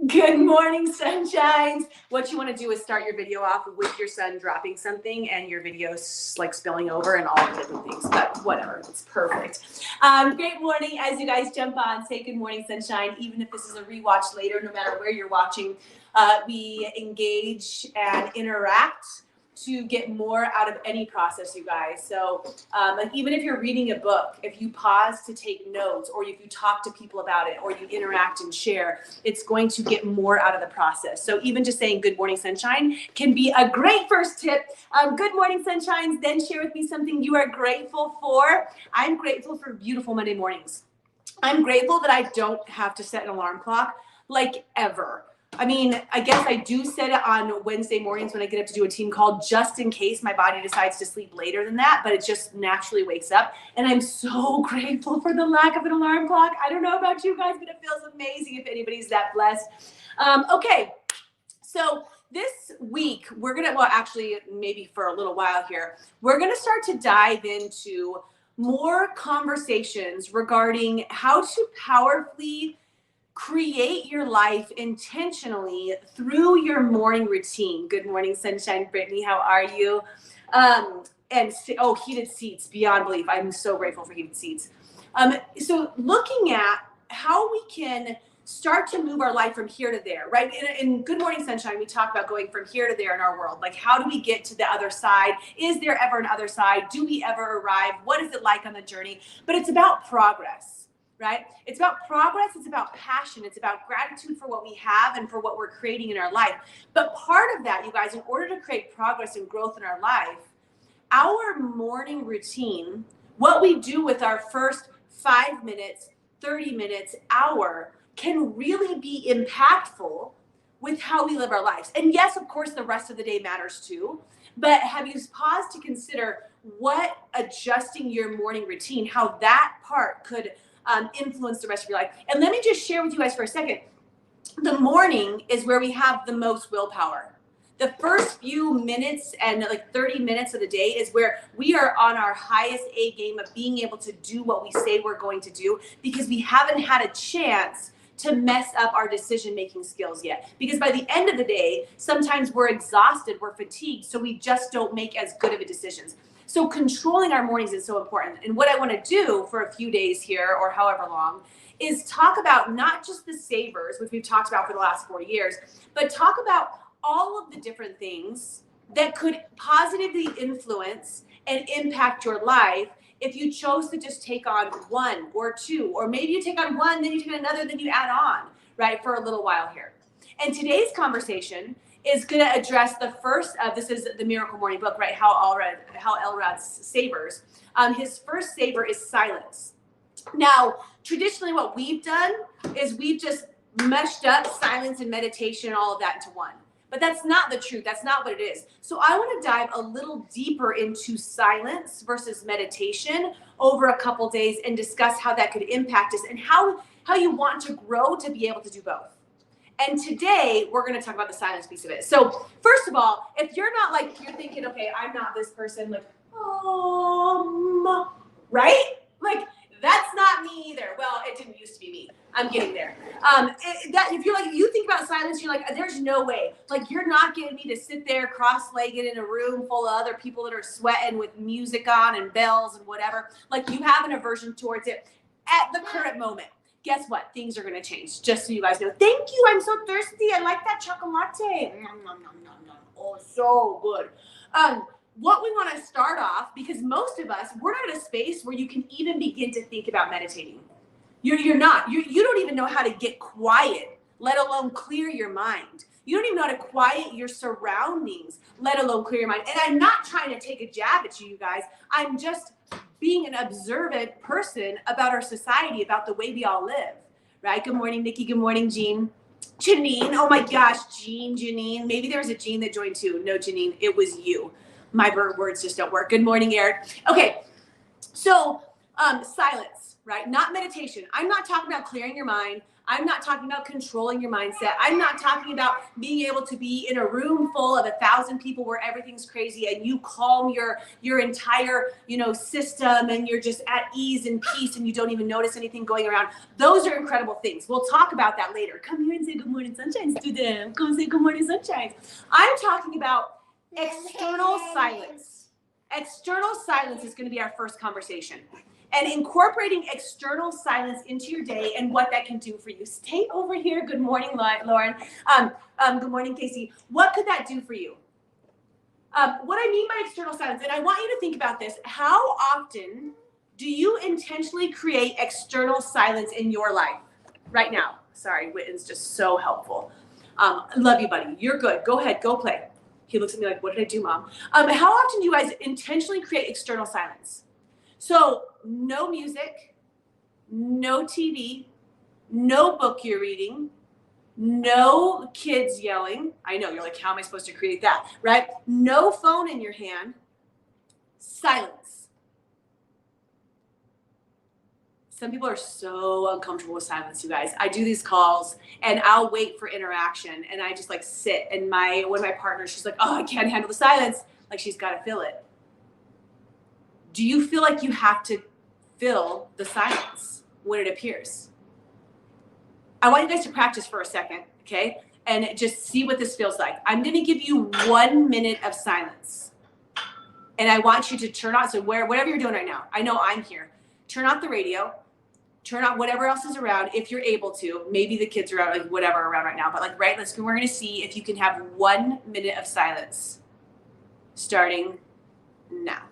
Good morning, sunshines. What you want to do is start your video off with your son dropping something and your video's like spilling over and all the different things, but whatever, it's perfect. Great morning. As you guys jump on, say good morning, sunshine. Even if this is a rewatch later, no matter where you're watching, we engage and interact to get more out of any process, you guys. So like even if you're reading a book, if you pause to take notes, or if you talk to people about it, or you interact and share, it's going to get more out of the process. So even just saying good morning, sunshine can be a great first tip. Good morning, sunshines. Then share with me something you are grateful for. I'm grateful for beautiful Monday mornings. I'm grateful that I don't have to set an alarm clock like ever. I mean, I guess I do set it on Wednesday mornings when I get up to do a team call, just in case my body decides to sleep later than that, but it just naturally wakes up. And I'm so grateful for the lack of an alarm clock. I don't know about you guys, but it feels amazing if anybody's that blessed. Okay, so this week we're gonna, well, actually maybe for a little while here, we're gonna start to dive into more conversations regarding how to powerfully create your life intentionally through your morning routine. Good morning, sunshine. Brittany, how are you? Heated seats, beyond belief. I'm so grateful for heated seats. So looking at how we can start to move our life from here to there, right? In Good Morning Sunshine, we talk about going from here to there in our world. Like, how do we get to the other side? Is there ever an other side? Do we ever arrive? What is it like on the journey? But it's about progress. Right? It's about progress. It's about passion. It's about gratitude for what we have and for what we're creating in our life. But part of that, you guys, in order to create progress and growth in our life, our morning routine, what we do with our first 5 minutes, 30 minutes, hour, can really be impactful with how we live our lives. And yes, of course, the rest of the day matters too. But have you paused to consider what adjusting your morning routine, how that part could influence the rest of your life? And let me just share with you guys for a second. The morning is where we have the most willpower. The first few minutes and like 30 minutes of the day is where we are on our highest A game of being able to do what we say we're going to do, because we haven't had a chance to mess up our decision-making skills yet. Because by the end of the day, sometimes we're exhausted, we're fatigued, so we just don't make as good of a decisions. So controlling our mornings is so important. And what I want to do for a few days here, or however long, is talk about not just the savers, which we've talked about for the last 4 years, but talk about all of the different things that could positively influence and impact your life if you chose to just take on one or two, or maybe you take on one, then you take on another, then you add on, right, for a little while here. And today's conversation is going to address the first of, this is the Miracle Morning book, right? Hal Elrod's savers. His first saver is silence. Now, traditionally what we've done is we've just meshed up silence and meditation and all of that into one. But that's not the truth. That's not what it is. So I want to dive a little deeper into silence versus meditation over a couple days and discuss how that could impact us and how you want to grow to be able to do both. And today we're going to talk about the silence piece of it. So first of all, if you're not like, you're thinking, okay, I'm not this person, like, right? Like, that's not me either. Well, it didn't used to be me. I'm getting there. If you're like, you think about silence, you're like, there's no way. Like, you're not getting me to sit there cross-legged in a room full of other people that are sweating with music on and bells and whatever. Like, you have an aversion towards it at the current moment. Guess what? Things are going to change, just so you guys know. Thank you. I'm so thirsty. I like that chocolate. Nom, nom, nom, nom, nom. Oh, so good. What we want to start off, because most of us, we're not in a space where you can even begin to think about meditating. You're not. You don't even know how to get quiet, let alone clear your mind. You don't even know how to quiet your surroundings, let alone clear your mind. And I'm not trying to take a jab at you guys. I'm just being an observant person about our society, about the way we all live, right? Good morning, Nikki. Good morning, Jean. Janine. Oh my gosh, Janine. Maybe there was a Jean that joined too. No, Janine, it was you. My words just don't work. Good morning, Eric. Okay, so silence. right? Not meditation. I'm not talking about clearing your mind. I'm not talking about controlling your mindset. I'm not talking about being able to be in a room full of 1,000 people where everything's crazy and you calm your entire, system, and you're just at ease and peace and you don't even notice anything going around. Those are incredible things. We'll talk about that later. Come here and say good morning sunshines to them. Come say good morning sunshines. I'm talking about external silence. External silence is going to be our first conversation. And incorporating external silence into your day and what that can do for you. Stay over here. Good morning, Lauren. Good morning, Casey. What could that do for you? What I mean by external silence, and I want you to think about this. How often do you intentionally create external silence in your life right now? Sorry, Witten's just so helpful. Love you, buddy. You're good. Go ahead. Go play. He looks at me like, what did I do, Mom? How often do you guys intentionally create external silence? So no music, no TV, no book you're reading, no kids yelling. I know, you're like, how am I supposed to create that, right? No phone in your hand, silence. Some people are so uncomfortable with silence, you guys. I do these calls and I'll wait for interaction and I just like sit, and one of my partners, she's like, oh, I can't handle the silence. Like, she's got to fill it. Do you feel like you have to fill the silence when it appears? I want you guys to practice for a second, okay? And just see what this feels like. I'm going to give you 1 minute of silence. And I want you to turn on, so whatever you're doing right now, I know I'm here. Turn off the radio. Turn on whatever else is around if you're able to. Maybe the kids are out, like whatever around right now. But like, right, we're going to see if you can have 1 minute of silence starting now.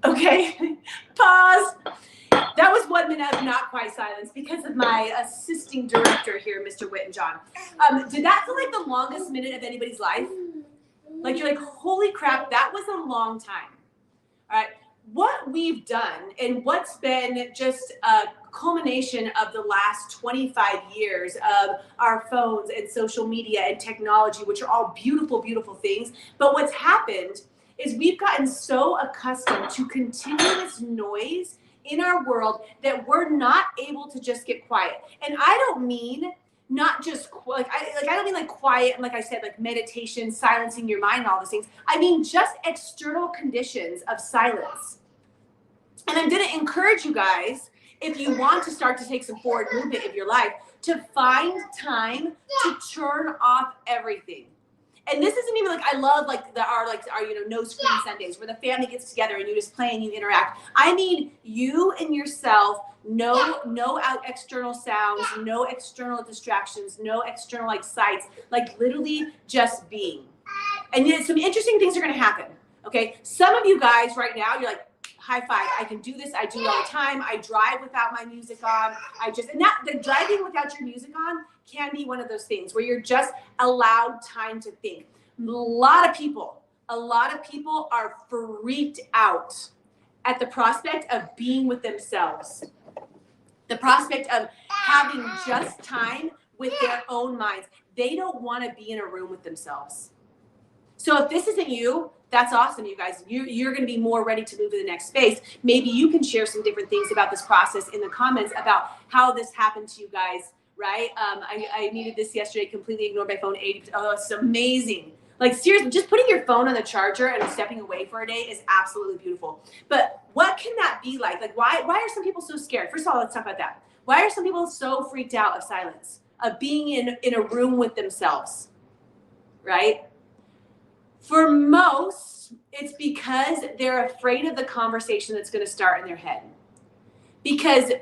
Okay, pause. That was 1 minute of not quite silence because of my assisting director here, Mr. Wittenjohn. Did that feel like the longest minute of anybody's life? Like, you're like, holy crap, that was a long time. All right, what we've done and what's been just a culmination of the last 25 years of our phones and social media and technology, which are all beautiful, beautiful things. But what's happened is we've gotten so accustomed to continuous noise in our world that we're not able to just get quiet. And I don't mean not just I don't mean like quiet and like I said, like meditation, silencing your mind, and all those things. I mean just external conditions of silence. And I'm going to encourage you guys, if you want to start to take some forward movement in your life, to find time to turn off everything. And this isn't even like, I love our no screen Sundays where the family gets together and you just play and you interact. I mean, you and yourself, no external sounds, no external distractions, no external like sights, like literally just being. And yet some interesting things are going to happen. Okay. Some of you guys right now, you're like, high five. I can do this. I do it all the time. I drive without my music on. The driving without your music on can be one of those things where you're just allowed time to think. A lot of people are freaked out at the prospect of being with themselves. The prospect of having just time with their own minds. They don't want to be in a room with themselves. So if this isn't you, that's awesome, you guys. You're going to be more ready to move to the next space. Maybe you can share some different things about this process in the comments about how this happened to you guys, right? I needed this yesterday, completely ignored my phone. Oh, it's amazing. Like seriously, just putting your phone on the charger and stepping away for a day is absolutely beautiful. But what can that be like? Like, why are some people so scared? First of all, let's talk about that. Why are some people so freaked out of silence, of being in a room with themselves, right? For most, it's because they're afraid of the conversation that's going to start in their head. Because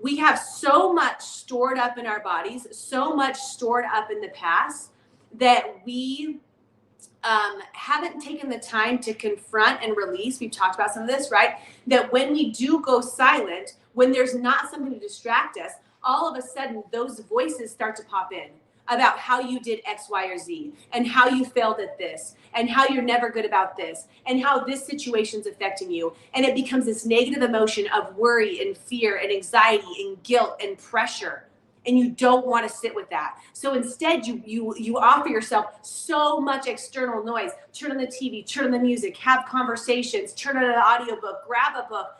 we have so much stored up in our bodies, so much stored up in the past that we haven't taken the time to confront and release. We've talked about some of this, right? That when we do go silent, when there's not something to distract us, all of a sudden those voices start to pop in about how you did X, Y, or Z, and how you failed at this, and how you're never good about this, and how this situation's affecting you. And it becomes this negative emotion of worry and fear and anxiety and guilt and pressure. And you don't want to sit with that. So instead, you offer yourself so much external noise. Turn on the TV, turn on the music, have conversations, turn on an audiobook, grab a book.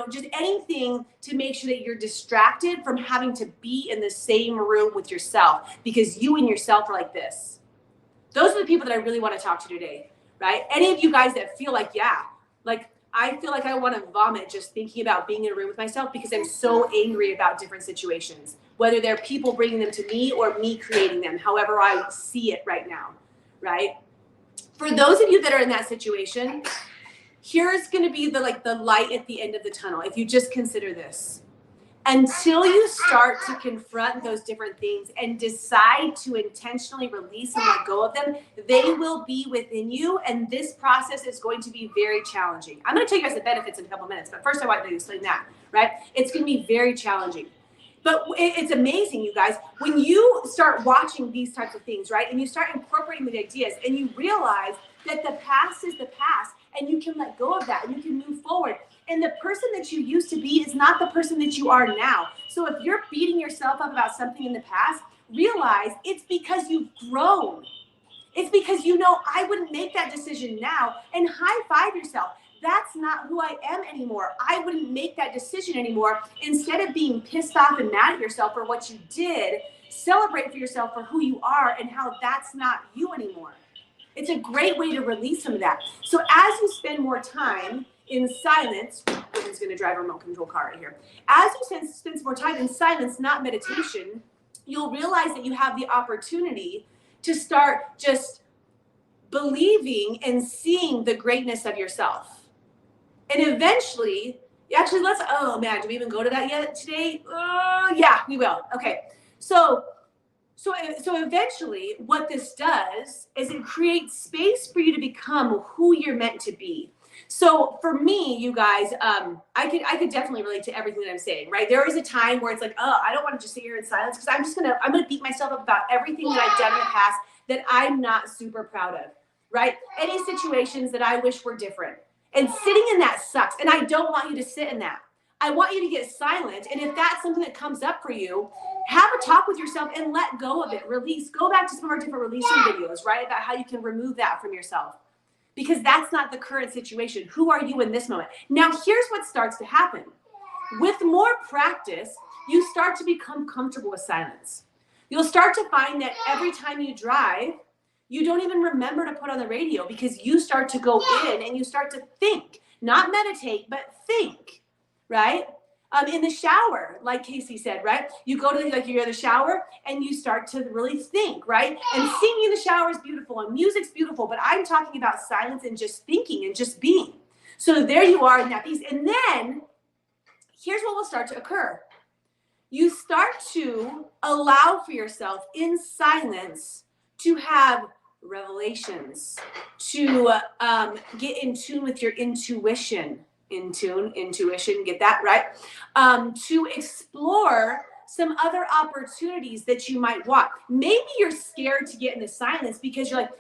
Just anything to make sure that you're distracted from having to be in the same room with yourself, because you and yourself are like this. Those are the people that I really want to talk to today, right? Any of you guys that feel like, I feel like I want to vomit just thinking about being in a room with myself because I'm so angry about different situations, whether they're people bringing them to me or me creating them, however I see it right now, right? For those of you that are in that situation, here's going to be the light at the end of the tunnel. If you just consider this, until you start to confront those different things and decide to intentionally release and let go of them, they will be within you. And this process is going to be very challenging. I'm going to tell you guys the benefits in a couple minutes, but first I want to explain that, right? It's going to be very challenging. But it's amazing, you guys, when you start watching these types of things, right? And you start incorporating the ideas and you realize that the past is the past and you can let go of that and you can move forward. And the person that you used to be is not the person that you are now. So if you're beating yourself up about something in the past, realize it's because you've grown. It's because I wouldn't make that decision now, and high five yourself. That's not who I am anymore. I wouldn't make that decision anymore. Instead of being pissed off and mad at yourself for what you did, celebrate for yourself for who you are and how that's not you anymore. It's a great way to release some of that. So as you spend more time in silence, Whitman's going to drive a remote control car right here. As you spend more time in silence, not meditation, you'll realize that you have the opportunity to start just believing and seeing the greatness of yourself. And eventually, do we even go to that yet today? Yeah, we will. Okay. So eventually what this does is it creates space for you to become who you're meant to be. So for me, you guys, I could definitely relate to everything that I'm saying, right? There is a time where it's like, I don't want to just sit here in silence because I'm gonna beat myself up about everything that I've done in the past that I'm not super proud of, right? Any situations that I wish were different. And sitting in that sucks. And I don't want you to sit in that. I want you to get silent. And if that's something that comes up for you, have a talk with yourself and let go of it. Release. Go back to some of our different releasing videos, right? About how you can remove that from yourself. Because that's not the current situation. Who are you in this moment? Now, here's what starts to happen. With more practice, you start to become comfortable with silence. You'll start to find that every time you drive, you don't even remember to put on the radio because you start to go in and you start to think, not meditate, but think, right? In the shower, like Casey said, right? You go to you're in the shower and you start to really think, right? And singing in the shower is beautiful and music's beautiful, but I'm talking about silence and just thinking and just being. So there you are in that piece. And then here's what will start to occur. You start to allow for yourself in silence to have revelations, to get in tune with your intuition. Intuition, get that right? To explore some other opportunities that you might want. Maybe you're scared to get into silence because you're like,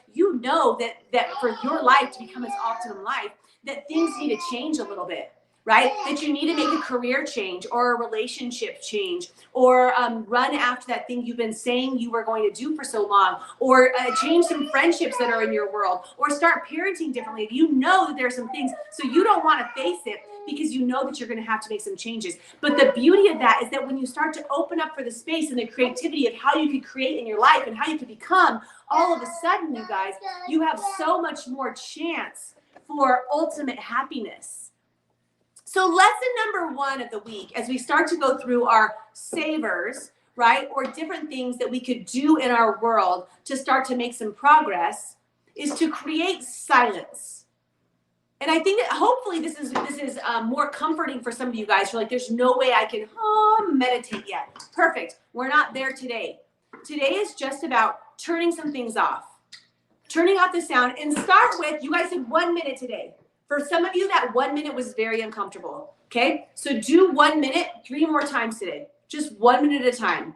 that for your life to become its optimum life, that things need to change a little bit, right? That you need to make a career change or a relationship change or run after that thing you've been saying you were going to do for so long, or change some friendships that are in your world, or start parenting differently. You know that there are some things, so you don't want to face it because you know that you're going to have to make some changes. But the beauty of that is that when you start to open up for the space and the creativity of how you could create in your life and how you could become, all of a sudden, you guys, you have so much more chance for ultimate happiness. So lesson number 1 of the week, as we start to go through our savers, right, or different things that we could do in our world to start to make some progress, is to create silence. And I think that hopefully this is more comforting for some of you guys. You're like, there's no way I can meditate yet. Perfect. We're not there today. Today is just about turning some things off. Turning off the sound, and start with, you guys did 1 minute today. For some of you, that 1 minute was very uncomfortable, okay? So do 1 minute 3 more times today. Just 1 minute at a time.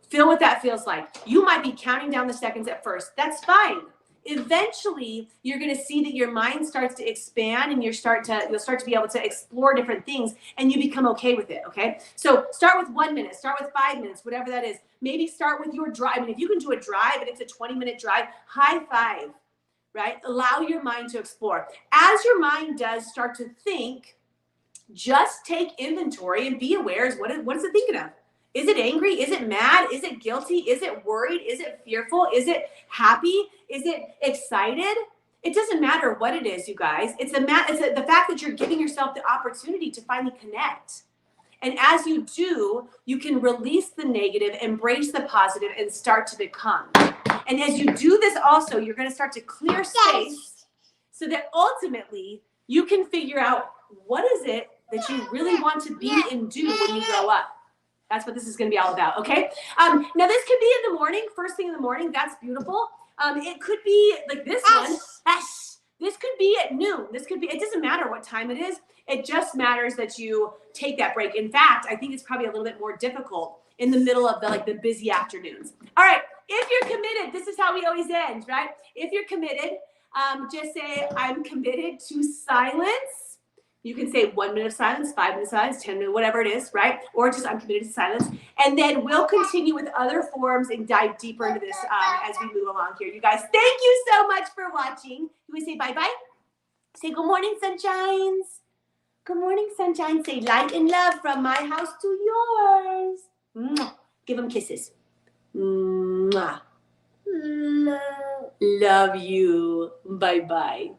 Feel what that feels like. You might be counting down the seconds at first. That's fine. Eventually, you're going to see that your mind starts to expand, and you'll start to be able to explore different things, and you become okay with it, okay? So start with 1 minute, start with 5 minutes, whatever that is. Maybe start with your drive. I mean, if you can do a drive and it's a 20-minute drive, high five, right? Allow your mind to explore. As your mind does start to think, just take inventory and be aware of what is it thinking of? Is it angry? Is it mad? Is it guilty? Is it worried? Is it fearful? Is it happy? Is it excited? It doesn't matter what it is, you guys. It's the fact that you're giving yourself the opportunity to finally connect. And as you do, you can release the negative, embrace the positive, and start to become. And as you do this also, you're going to start to clear space so that ultimately you can figure out what is it that you really want to be and do when you grow up. That's what this is going to be all about, okay? Now, this could be in the morning, first thing in the morning. That's beautiful. It could be like this one. This could be at noon. It doesn't matter what time it is. It just matters that you take that break. In fact, I think it's probably a little bit more difficult in the middle of the busy afternoons. All right, if you're committed, this is how we always end, right? If you're committed, just say, I'm committed to silence. You can say 1 minute of silence, 5 minutes of silence, 10 minutes, whatever it is, right? Or just I'm committed to silence. And then we'll continue with other forms and dive deeper into this as we move along here. You guys, thank you so much for watching. You want to say bye-bye? Say good morning, sunshines. Good morning, sunshine. Say light and love from my house to yours. Mwah. Give them kisses. Mwah. Love you. Bye-bye.